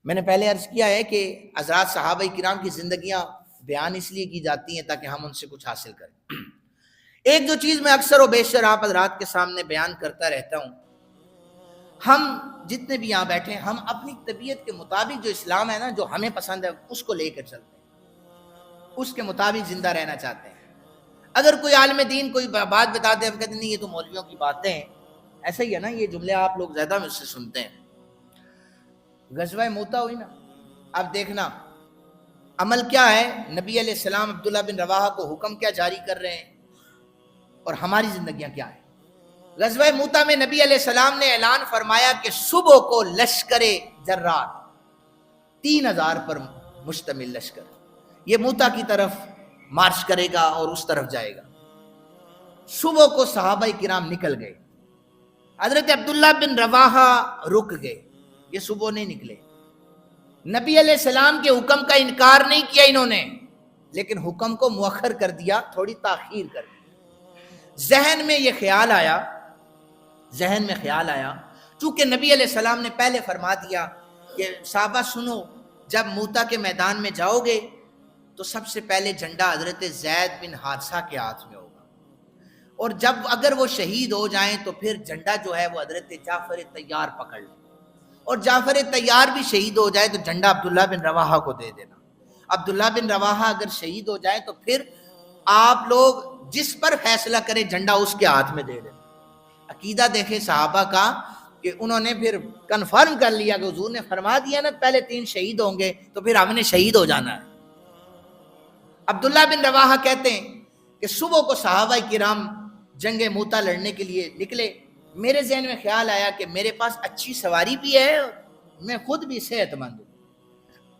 میں نے پہلے عرض کیا ہے کہ حضرات صحابہ کرام کی زندگیاں بیان اس لیے کی جاتی ہیں تاکہ ہم ان سے کچھ حاصل کریں۔ ایک جو چیز میں اکثر و بیشتر آپ حضرات کے سامنے بیان کرتا رہتا ہوں، ہم جتنے بھی یہاں بیٹھے ہیں ہم اپنی طبیعت کے مطابق جو اسلام ہے نا، جو ہمیں پسند ہے اس کو لے کر چلتے ہیں، اس کے مطابق زندہ رہنا چاہتے ہیں۔ اگر کوئی عالم دین کوئی بات بتا دے، ہم کہتے ہیں نہیں یہ تو مولویوں کی باتیں ہیں۔ ایسا ہی ہے نا، یہ جملے آپ لوگ زیادہ مجھ سے سنتے ہیں۔ غزوہ موتا ہوئی نا، اب دیکھنا عمل کیا ہے۔ نبی علیہ السلام عبداللہ بن رواحہ کو حکم کیا جاری کر رہے ہیں اور ہماری زندگیاں کیا ہیں۔ غزوہ موتا میں نبی علیہ السلام نے اعلان فرمایا کہ صبح کو لشکر جرار 3000 پر مشتمل لشکر یہ موتا کی طرف مارچ کرے گا اور اس طرف جائے گا۔ صبح کو صحابہ کرام نکل گئے، حضرت عبداللہ بن رواحہ رک گئے، یہ صبح نہیں نکلے۔ نبی علیہ السلام کے حکم کا انکار نہیں کیا انہوں نے، لیکن حکم کو مؤخر کر دیا، تھوڑی تاخیر کر دی۔ ذہن میں خیال آیا چونکہ نبی علیہ السلام نے پہلے فرما دیا کہ صحابہ سنو، جب موتا کے میدان میں جاؤ گے تو سب سے پہلے جھنڈا حضرت زید بن حارثہ کے ہاتھ میں ہوگا، اور جب اگر وہ شہید ہو جائیں تو پھر جھنڈا جو ہے وہ حضرت جعفر طیار پکڑ لیں، اور جعفر طیار بھی شہید ہو جائے تو جھنڈا عبداللہ بن رواحہ کو دے دینا۔ عبداللہ بن رواحہ اگر شہید ہو جائے تو پھر آپ لوگ جس پر فیصلہ کریں جھنڈا اس کے ہاتھ میں دے دینا۔ عقیدہ دیکھیں صحابہ کا کہ انہوں نے پھر کنفرم کر لیا کہ حضور نے فرما دیا نا پہلے 3 شہید ہوں گے تو پھر ہم نے شہید ہو جانا ہے۔ عبداللہ بن رواحہ کہتے ہیں کہ صبح کو صحابہ کرام جنگ موتا لڑنے کے لیے نکلے۔ میرے ذہن میں خیال آیا کہ میرے پاس اچھی سواری بھی ہے، میں خود بھی صحت مند ہوں،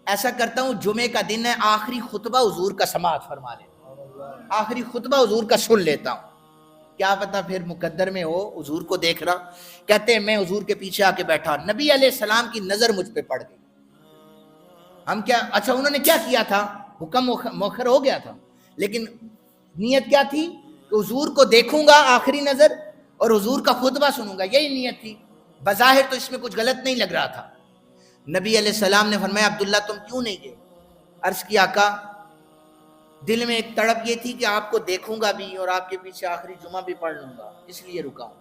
ایسا کرتا ہوں جمعے کا دن ہے، آخری خطبہ حضور کا سماعت فرما لیتا ہوں، آخری خطبہ حضور کا سن لیتا ہوں، کیا پتہ پھر مقدر میں ہو حضور کو دیکھ رہا۔ کہتے ہیں میں حضور کے پیچھے آ کے بیٹھا، نبی علیہ السلام کی نظر مجھ پہ پڑ گئی۔ ہم کیا اچھا انہوں نے کیا کیا تھا، حکم مؤخر ہو گیا تھا، لیکن نیت کیا تھی کہ حضور کو دیکھوں گا آخری نظر اور حضور کا خطبہ سنوں گا، یہی نیت تھی۔ بظاہر تو اس میں کچھ غلط نہیں لگ رہا تھا۔ نبی علیہ السلام نے فرمایا عبداللہ تم کیوں نہیں گئے؟ عرض کیا آقا دل میں ایک تڑپ یہ تھی کہ آپ کو دیکھوں گا بھی اور آپ کے پیچھے آخری جمعہ بھی پڑھ لوں گا، اس لیے رکا ہوں۔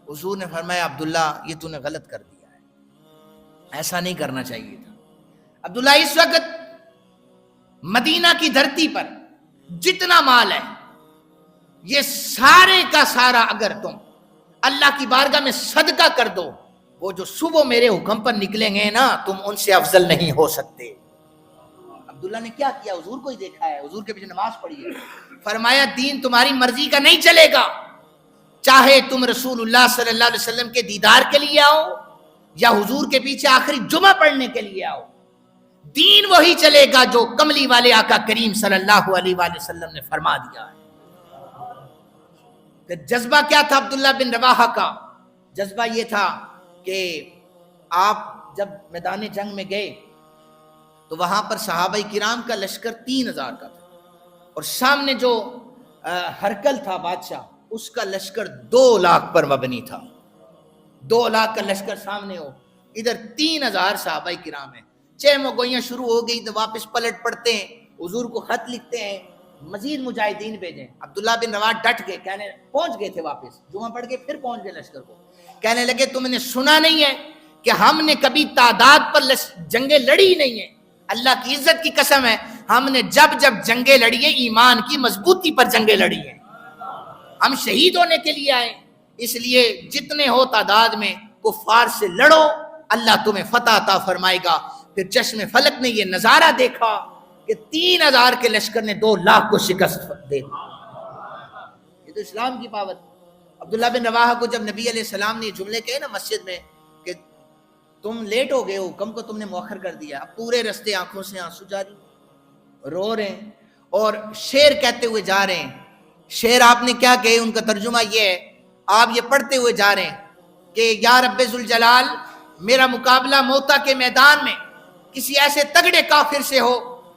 حضور نے فرمایا عبداللہ یہ تو نے غلط کر دیا ہے، ایسا نہیں کرنا چاہیے تھا۔ عبداللہ اس وقت مدینہ کی دھرتی پر جتنا مال ہے یہ سارے کا سارا اگر تم اللہ کی بارگاہ میں صدقہ کر دو، وہ جو صبح میرے حکم پر نکلیں گے نا تم ان سے افضل نہیں ہو سکتے۔ عبداللہ نے کیا کیا، حضور کو ہی دیکھا ہے، حضور کے پیچھے نماز پڑھی ہے، فرمایا دین تمہاری مرضی کا نہیں چلے گا، چاہے تم رسول اللہ صلی اللہ علیہ وسلم کے دیدار کے لیے آؤ یا حضور کے پیچھے آخری جمعہ پڑھنے کے لیے آؤ، دین وہی چلے گا جو کملی والے آقا کریم صلی اللہ علیہ وآلہ وسلم نے فرما دیا ہے۔ کہ جذبہ کیا تھا عبداللہ بن رواحہ کا؟ جذبہ یہ تھا کہ آپ جب میدان جنگ میں گئے تو وہاں پر صحابہ کرام کا لشکر 3000 کا تھا، اور سامنے جو ہرکل تھا بادشاہ اس کا لشکر 2 لاکھ پر مبنی تھا۔ 2 لاکھ کا لشکر سامنے ہو، ادھر 3000 صحابہ کرام ہیں۔ 6 مگوئیاں شروع ہو گئی تو واپس پلٹ پڑتے ہیں، حضور کو خط لکھتے ہیں مزید مجاہدین بھیجیں۔ عبداللہ بن رواحہ ڈٹ گئے، کہنے پہنچ گئے تھے واپس، جمعہ پڑھ کے پھر پہنچ گئے لشکر کو، کہنے لگے تم نے سنا نہیں ہے کہ ہم نے کبھی تعداد پر جنگیں لڑی نہیں ہیں، اللہ کی عزت کی قسم ہے ہم نے جب جب جنگیں لڑی ہیں ایمان کی مضبوطی پر جنگیں لڑی ہیں، ہم شہید ہونے کے لیے آئے، اس لیے جتنے ہو تعداد میں کفار سے لڑو، اللہ تمہیں فتح عطا فرمائے گا۔ پھر چشم فلک نے یہ نظارہ دیکھا کہ 3000 کے لشکر نے 2 لاکھ کو شکست دے دی۔ یہ تو اسلام کی پاور۔ عبداللہ بن رواحہ کو جب نبی علیہ السلام نے یہ جملے کہے نا مسجد میں کہ تم لیٹ ہو گئے ہو، حکم کو تم نے مؤخر کر دیا، اب پورے رستے آنکھوں سے آنسو جاری، رو رہے ہیں اور شعر کہتے ہوئے جا رہے ہیں۔ شعر آپ نے کیا کہے، ان کا ترجمہ یہ ہے، آپ یہ پڑھتے ہوئے جا رہے ہیں کہ یا رب ذوالجلال میرا مقابلہ موتا کے میدان میں کسی ایسے تگڑے کافر سے ہو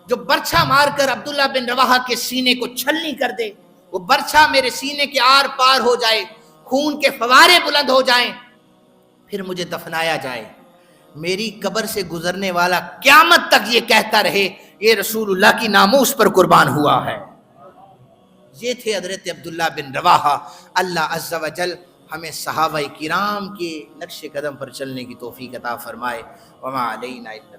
جو برچھا مار کر عبداللہ بن رواحہ کے سینے کو چھلنی کر دے، وہ برچھا میرے سینے کے آر پار ہو جائے، خون کے فوارے بلند ہو جائیں، پھر مجھے دفنایا جائے۔ میری قبر سے گزرنے والا قیامت تک یہ کہتا رہے یہ رسول اللہ کی ناموس پر قربان ہوا ہے۔ یہ تھے حضرت عبداللہ بن رواحہ۔ اللہ عز و جل ہمیں صحابہ کرام کے نقش قدم پر چلنے کی توفیق عطا فرمائے۔ وما علینا الا